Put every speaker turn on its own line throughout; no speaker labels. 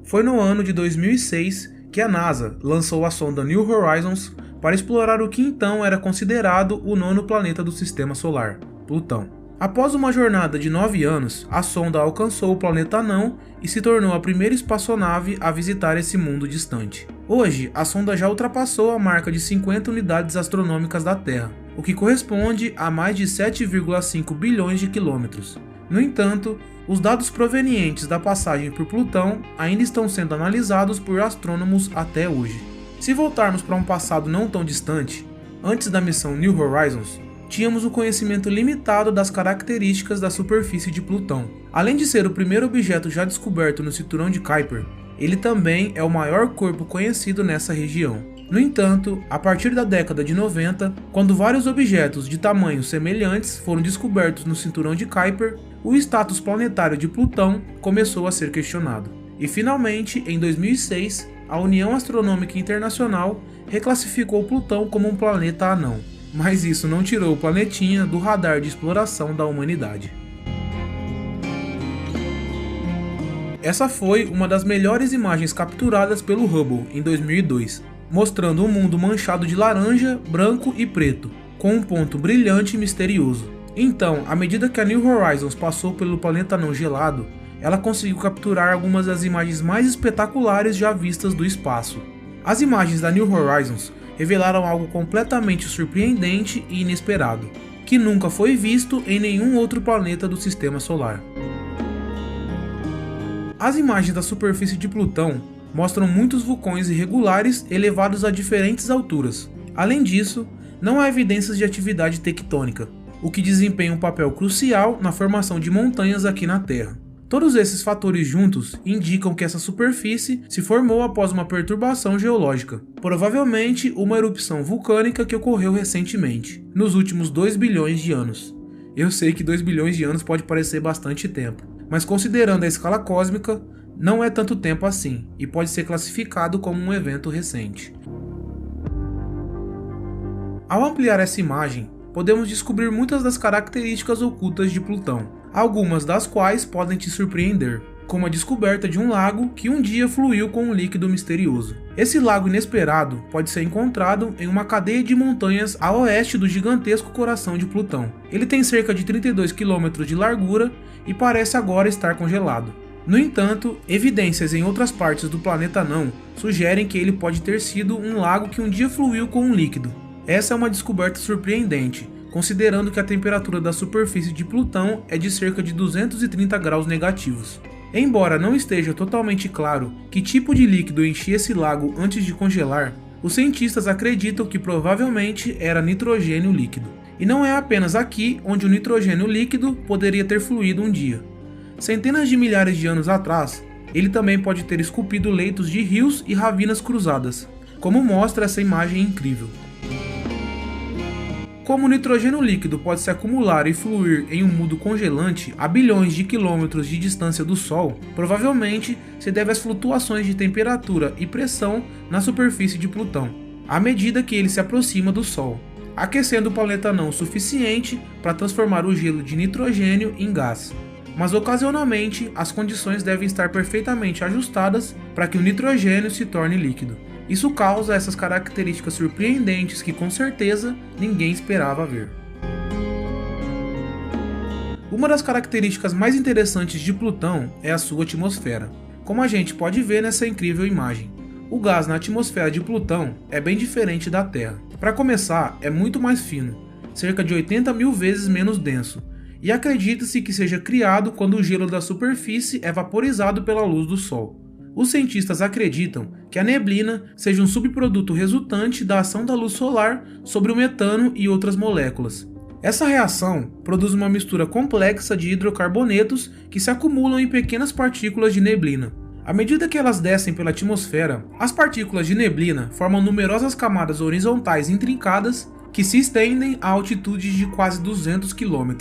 Foi no ano de 2006 que a NASA lançou a sonda New Horizons para explorar o que então era considerado o nono planeta do Sistema Solar, Plutão. Após uma jornada de 9 anos, a sonda alcançou o planeta anão e se tornou a primeira espaçonave a visitar esse mundo distante. Hoje, a sonda já ultrapassou a marca de 50 unidades astronômicas da Terra, o que corresponde a mais de 7,5 bilhões de quilômetros. No entanto, os dados provenientes da passagem por Plutão ainda estão sendo analisados por astrônomos até hoje. Se voltarmos para um passado não tão distante, antes da missão New Horizons, tínhamos um conhecimento limitado das características da superfície de Plutão. Além de ser o primeiro objeto já descoberto no cinturão de Kuiper, ele também é o maior corpo conhecido nessa região. No entanto, a partir da década de 90, quando vários objetos de tamanhos semelhantes foram descobertos no cinturão de Kuiper, o status planetário de Plutão começou a ser questionado. E finalmente, em 2006, a União Astronômica Internacional reclassificou Plutão como um planeta anão. Mas isso não tirou o planetinha do radar de exploração da humanidade. Essa foi uma das melhores imagens capturadas pelo Hubble em 2002, mostrando um mundo manchado de laranja, branco e preto, com um ponto brilhante e misterioso. Então, à medida que a New Horizons passou pelo planeta anão gelado, ela conseguiu capturar algumas das imagens mais espetaculares já vistas do espaço. As imagens da New Horizons revelaram algo completamente surpreendente e inesperado, que nunca foi visto em nenhum outro planeta do Sistema Solar. As imagens da superfície de Plutão mostram muitos vulcões irregulares elevados a diferentes alturas. Além disso, não há evidências de atividade tectônica, o que desempenha um papel crucial na formação de montanhas aqui na Terra. Todos esses fatores juntos indicam que essa superfície se formou após uma perturbação geológica, provavelmente uma erupção vulcânica que ocorreu recentemente, nos últimos 2 bilhões de anos. Eu sei que 2 bilhões de anos pode parecer bastante tempo, mas considerando a escala cósmica, não é tanto tempo assim, e pode ser classificado como um evento recente. Ao ampliar essa imagem, podemos descobrir muitas das características ocultas de Plutão, algumas das quais podem te surpreender, como a descoberta de um lago que um dia fluiu com um líquido misterioso. Esse lago inesperado pode ser encontrado em uma cadeia de montanhas a oeste do gigantesco coração de Plutão. Ele tem cerca de 32 km de largura e parece agora estar congelado. No entanto, evidências em outras partes do planeta anão sugerem que ele pode ter sido um lago que um dia fluiu com um líquido. Essa é uma descoberta surpreendente, considerando que a temperatura da superfície de Plutão é de cerca de 230 graus negativos. Embora não esteja totalmente claro que tipo de líquido enchia esse lago antes de congelar, os cientistas acreditam que provavelmente era nitrogênio líquido. E não é apenas aqui onde o nitrogênio líquido poderia ter fluído um dia. Centenas de milhares de anos atrás, ele também pode ter esculpido leitos de rios e ravinas cruzadas, como mostra essa imagem incrível. Como o nitrogênio líquido pode se acumular e fluir em um mundo congelante a bilhões de quilômetros de distância do Sol, provavelmente se deve às flutuações de temperatura e pressão na superfície de Plutão, à medida que ele se aproxima do Sol, aquecendo o planeta anão o suficiente para transformar o gelo de nitrogênio em gás. Mas ocasionalmente as condições devem estar perfeitamente ajustadas para que o nitrogênio se torne líquido. Isso causa essas características surpreendentes que com certeza ninguém esperava ver. Uma das características mais interessantes de Plutão é a sua atmosfera, como a gente pode ver nessa incrível imagem. O gás na atmosfera de Plutão é bem diferente da Terra. Para começar, é muito mais fino, cerca de 80 mil vezes menos denso, e acredita-se que seja criado quando o gelo da superfície é vaporizado pela luz do Sol. Os cientistas acreditam que a neblina seja um subproduto resultante da ação da luz solar sobre o metano e outras moléculas. Essa reação produz uma mistura complexa de hidrocarbonetos que se acumulam em pequenas partículas de neblina. À medida que elas descem pela atmosfera, as partículas de neblina formam numerosas camadas horizontais intrincadas que se estendem a altitudes de quase 200 km.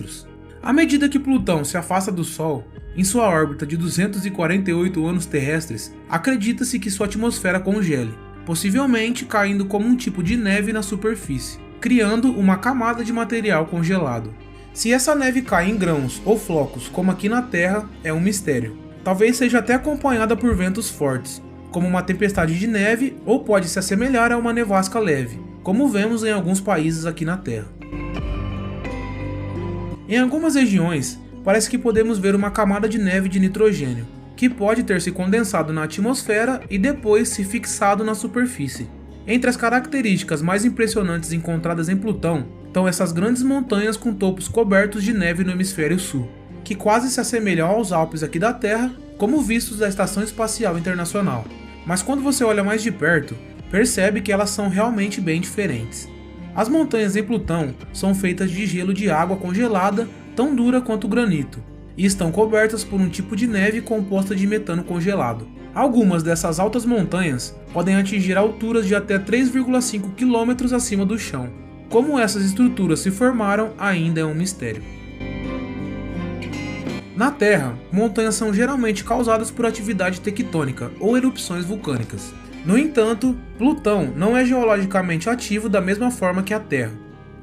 À medida que Plutão se afasta do Sol, em sua órbita de 248 anos terrestres, acredita-se que sua atmosfera congele, possivelmente caindo como um tipo de neve na superfície, criando uma camada de material congelado. Se essa neve cai em grãos ou flocos como aqui na Terra, é um mistério, talvez seja até acompanhada por ventos fortes, como uma tempestade de neve, ou pode se assemelhar a uma nevasca leve, como vemos em alguns países aqui na Terra. Em algumas regiões, parece que podemos ver uma camada de neve de nitrogênio, que pode ter se condensado na atmosfera e depois se fixado na superfície. Entre as características mais impressionantes encontradas em Plutão estão essas grandes montanhas com topos cobertos de neve no hemisfério sul, que quase se assemelham aos Alpes aqui da Terra, como vistos da Estação Espacial Internacional. Mas quando você olha mais de perto, percebe que elas são realmente bem diferentes. As montanhas em Plutão são feitas de gelo de água congelada, tão dura quanto o granito, e estão cobertas por um tipo de neve composta de metano congelado. Algumas dessas altas montanhas podem atingir alturas de até 3,5 km acima do chão. Como essas estruturas se formaram ainda é um mistério. Na Terra, montanhas são geralmente causadas por atividade tectônica ou erupções vulcânicas. No entanto, Plutão não é geologicamente ativo da mesma forma que a Terra.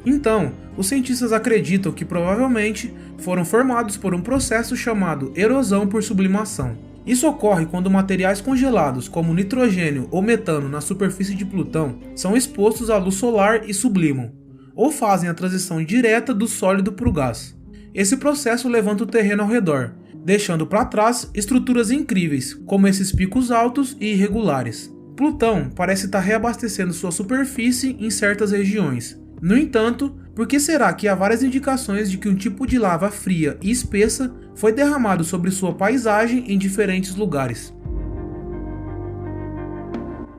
Então, os cientistas acreditam que provavelmente foram formados por um processo chamado erosão por sublimação. Isso ocorre quando materiais congelados como nitrogênio ou metano na superfície de Plutão são expostos à luz solar e sublimam, ou fazem a transição direta do sólido para o gás. Esse processo levanta o terreno ao redor, deixando para trás estruturas incríveis, como esses picos altos e irregulares. Plutão parece estar reabastecendo sua superfície em certas regiões. No entanto, por que será que há várias indicações de que um tipo de lava fria e espessa foi derramado sobre sua paisagem em diferentes lugares?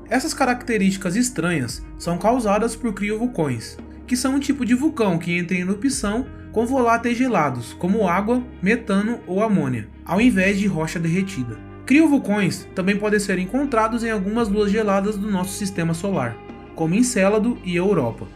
Essas características estranhas são causadas por criovulcões, que são um tipo de vulcão que entra em erupção com voláteis gelados, como água, metano ou amônia, ao invés de rocha derretida. Criovulcões também podem ser encontrados em algumas luas geladas do nosso sistema solar, como Encélado e Europa.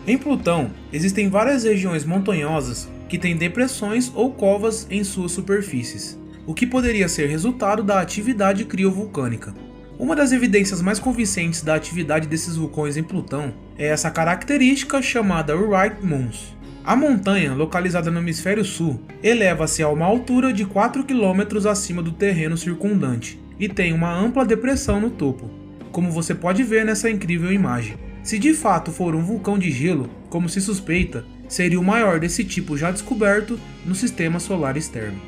Em Plutão, existem várias regiões montanhosas que têm depressões ou covas em suas superfícies, o que poderia ser resultado da atividade criovulcânica. Uma das evidências mais convincentes da atividade desses vulcões em Plutão é essa característica chamada Wright Moons. A montanha, localizada no hemisfério sul, eleva-se a uma altura de 4 km acima do terreno circundante e tem uma ampla depressão no topo, como você pode ver nessa incrível imagem. Se de fato for um vulcão de gelo, como se suspeita, seria o maior desse tipo já descoberto no sistema solar externo.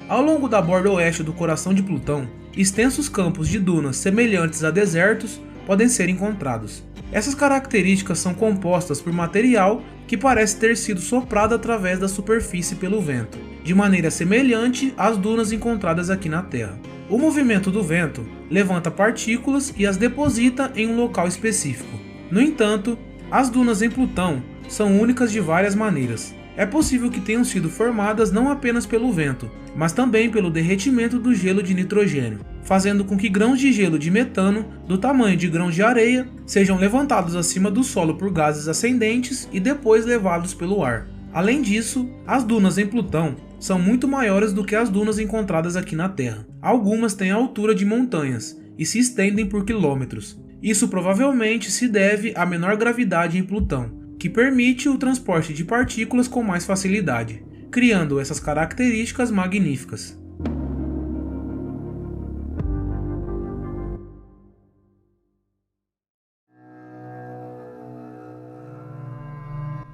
Ao longo da borda oeste do coração de Plutão, extensos campos de dunas semelhantes a desertos podem ser encontrados. Essas características são compostas por material que parece ter sido soprado através da superfície pelo vento, de maneira semelhante às dunas encontradas aqui na Terra. O movimento do vento levanta partículas e as deposita em um local específico. No entanto, as dunas em Plutão são únicas de várias maneiras. É possível que tenham sido formadas não apenas pelo vento, mas também pelo derretimento do gelo de nitrogênio, fazendo com que grãos de gelo de metano, do tamanho de grãos de areia, sejam levantados acima do solo por gases ascendentes e depois levados pelo ar. Além disso, as dunas em Plutão são muito maiores do que as dunas encontradas aqui na Terra. Algumas têm a altura de montanhas e se estendem por quilômetros. Isso provavelmente se deve à menor gravidade em Plutão, que permite o transporte de partículas com mais facilidade, criando essas características magníficas.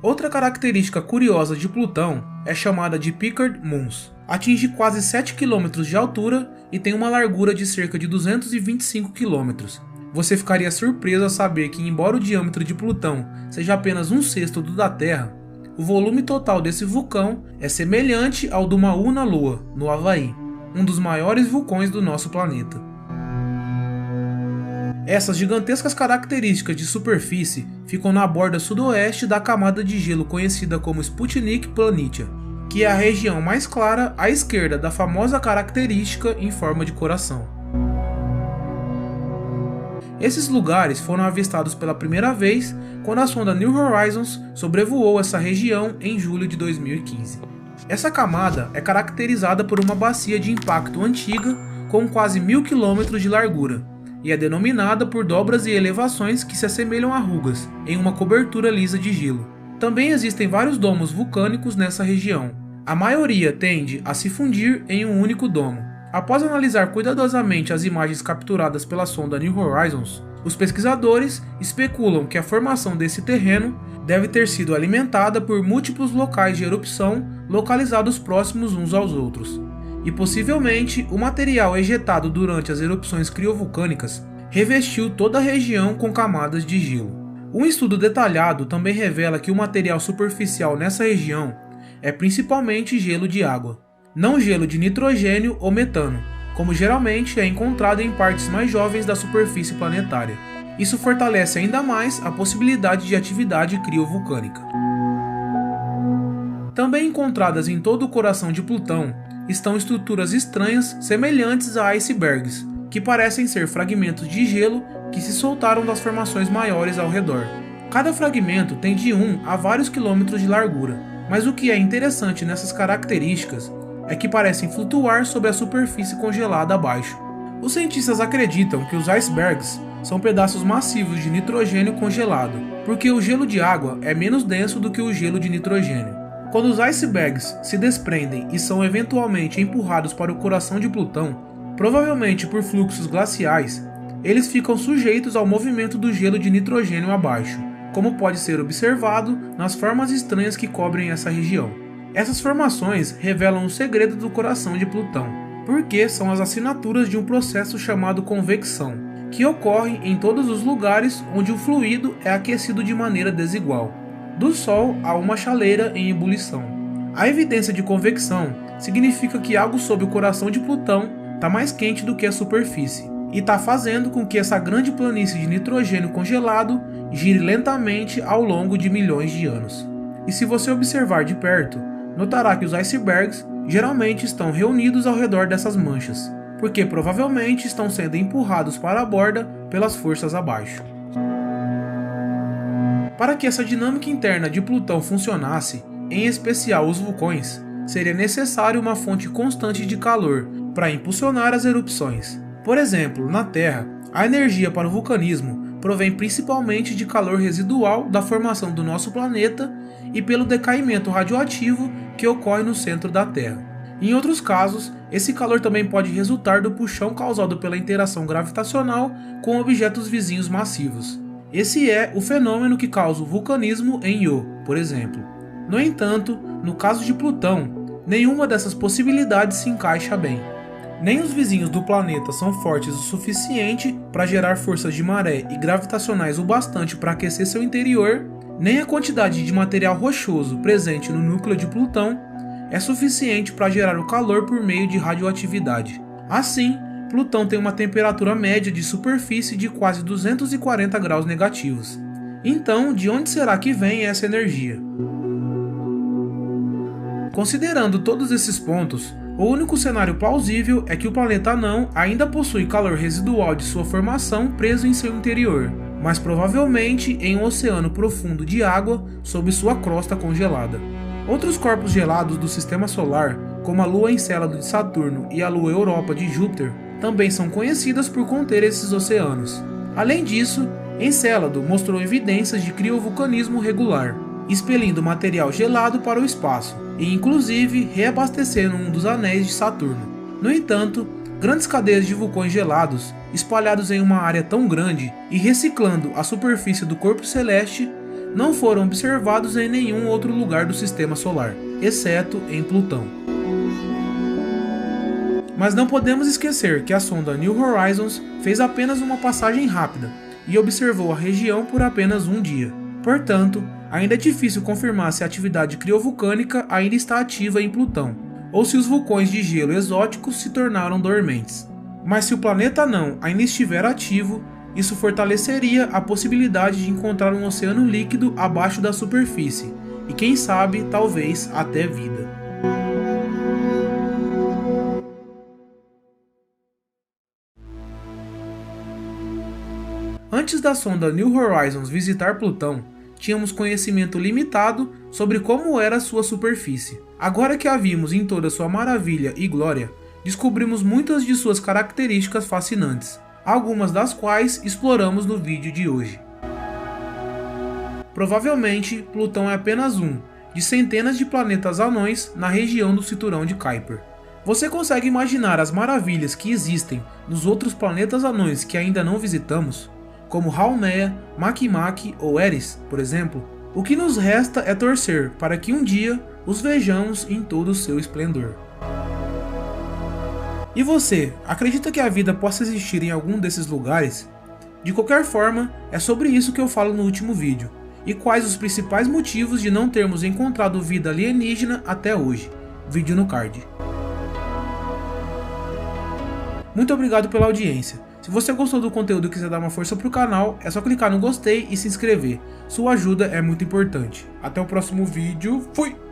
Outra característica curiosa de Plutão é chamada de Pickard Moons. Atinge quase 7 km de altura e tem uma largura de cerca de 225 km. Você ficaria surpreso ao saber que, embora o diâmetro de Plutão seja apenas 1/6 do da Terra, o volume total desse vulcão é semelhante ao do Mauna Loa, no Havaí, um dos maiores vulcões do nosso planeta. Essas gigantescas características de superfície ficam na borda sudoeste da camada de gelo conhecida como Sputnik Planitia, que é a região mais clara à esquerda da famosa característica em forma de coração. Esses lugares foram avistados pela primeira vez quando a sonda New Horizons sobrevoou essa região em julho de 2015. Essa camada é caracterizada por uma bacia de impacto antiga com quase 1000 km de largura e é denominada por dobras e elevações que se assemelham a rugas em uma cobertura lisa de gelo. Também existem vários domos vulcânicos nessa região, A maioria tende a se fundir em um único domo. Após analisar cuidadosamente as imagens capturadas pela sonda New Horizons, os pesquisadores especulam que a formação desse terreno deve ter sido alimentada por múltiplos locais de erupção localizados próximos uns aos outros. E possivelmente o material ejetado durante as erupções criovulcânicas revestiu toda a região com camadas de gelo. Um estudo detalhado também revela que o material superficial nessa região é principalmente gelo de água, não gelo de nitrogênio ou metano, como geralmente é encontrado em partes mais jovens da superfície planetária. Isso fortalece ainda mais a possibilidade de atividade criovulcânica. Também encontradas em todo o coração de Plutão estão estruturas estranhas semelhantes a icebergs, que parecem ser fragmentos de gelo que se soltaram das formações maiores ao redor. Cada fragmento tem de 1 a vários quilômetros de largura, mas o que é interessante nessas características é que parecem flutuar sobre a superfície congelada abaixo. Os cientistas acreditam que os icebergs são pedaços massivos de nitrogênio congelado, porque o gelo de água é menos denso do que o gelo de nitrogênio. Quando os icebergs se desprendem e são eventualmente empurrados para o coração de Plutão, provavelmente por fluxos glaciais, eles ficam sujeitos ao movimento do gelo de nitrogênio abaixo, como pode ser observado nas formas estranhas que cobrem essa região. Essas formações revelam o segredo do coração de Plutão, porque são as assinaturas de um processo chamado convecção, que ocorre em todos os lugares onde o fluido é aquecido de maneira desigual, do Sol a uma chaleira em ebulição. A evidência de convecção significa que algo sob o coração de Plutão está mais quente do que a superfície, e está fazendo com que essa grande planície de nitrogênio congelado gire lentamente ao longo de milhões de anos. E se você observar de perto, notará que os icebergs geralmente estão reunidos ao redor dessas manchas, porque provavelmente estão sendo empurrados para a borda pelas forças abaixo. Para que essa dinâmica interna de Plutão funcionasse, em especial os vulcões, seria necessário uma fonte constante de calor para impulsionar as erupções. Por exemplo, na Terra, a energia para o vulcanismo provém principalmente de calor residual da formação do nosso planeta e pelo decaimento radioativo que ocorre no centro da Terra. Em outros casos, esse calor também pode resultar do puxão causado pela interação gravitacional com objetos vizinhos massivos. Esse é o fenômeno que causa o vulcanismo em Io, por exemplo. No entanto, no caso de Plutão, nenhuma dessas possibilidades se encaixa bem. Nem os vizinhos do planeta são fortes o suficiente para gerar forças de maré e gravitacionais o bastante para aquecer seu interior, nem a quantidade de material rochoso presente no núcleo de Plutão é suficiente para gerar o calor por meio de radioatividade. Assim, Plutão tem uma temperatura média de superfície de quase 240 graus negativos. Então, de onde será que vem essa energia? Considerando todos esses pontos, o único cenário plausível é que o planeta anão ainda possui calor residual de sua formação preso em seu interior, mas provavelmente em um oceano profundo de água sob sua crosta congelada. Outros corpos gelados do Sistema Solar, como a Lua Encélado de Saturno e a Lua Europa de Júpiter, também são conhecidas por conter esses oceanos. Além disso, Encélado mostrou evidências de criovulcanismo regular, expelindo material gelado para o espaço, e inclusive reabastecendo um dos anéis de Saturno. No entanto, grandes cadeias de vulcões gelados, espalhados em uma área tão grande e reciclando a superfície do corpo celeste, não foram observados em nenhum outro lugar do Sistema Solar, exceto em Plutão. Mas não podemos esquecer que a sonda New Horizons fez apenas uma passagem rápida e observou a região por apenas um dia. Portanto, ainda é difícil confirmar se a atividade criovulcânica ainda está ativa em Plutão, ou se os vulcões de gelo exóticos se tornaram dormentes. Mas se o planeta anão ainda estiver ativo, isso fortaleceria a possibilidade de encontrar um oceano líquido abaixo da superfície, e quem sabe, talvez, até vida. Antes da sonda New Horizons visitar Plutão, tínhamos conhecimento limitado sobre como era sua superfície. Agora que a vimos em toda sua maravilha e glória, descobrimos muitas de suas características fascinantes, algumas das quais exploramos no vídeo de hoje. Provavelmente, Plutão é apenas um, de centenas de planetas anões na região do cinturão de Kuiper. Você consegue imaginar as maravilhas que existem nos outros planetas anões que ainda não visitamos? Como Haumea, Makemake ou Eris, por exemplo? O que nos resta é torcer para que um dia os vejamos em todo o seu esplendor. E você, acredita que a vida possa existir em algum desses lugares? De qualquer forma, é sobre isso que eu falo no último vídeo, e quais os principais motivos de não termos encontrado vida alienígena até hoje. Vídeo no card. Muito obrigado pela audiência. Se você gostou do conteúdo e quiser dar uma força pro canal, é só clicar no gostei e se inscrever. Sua ajuda é muito importante. Até o próximo vídeo. Fui!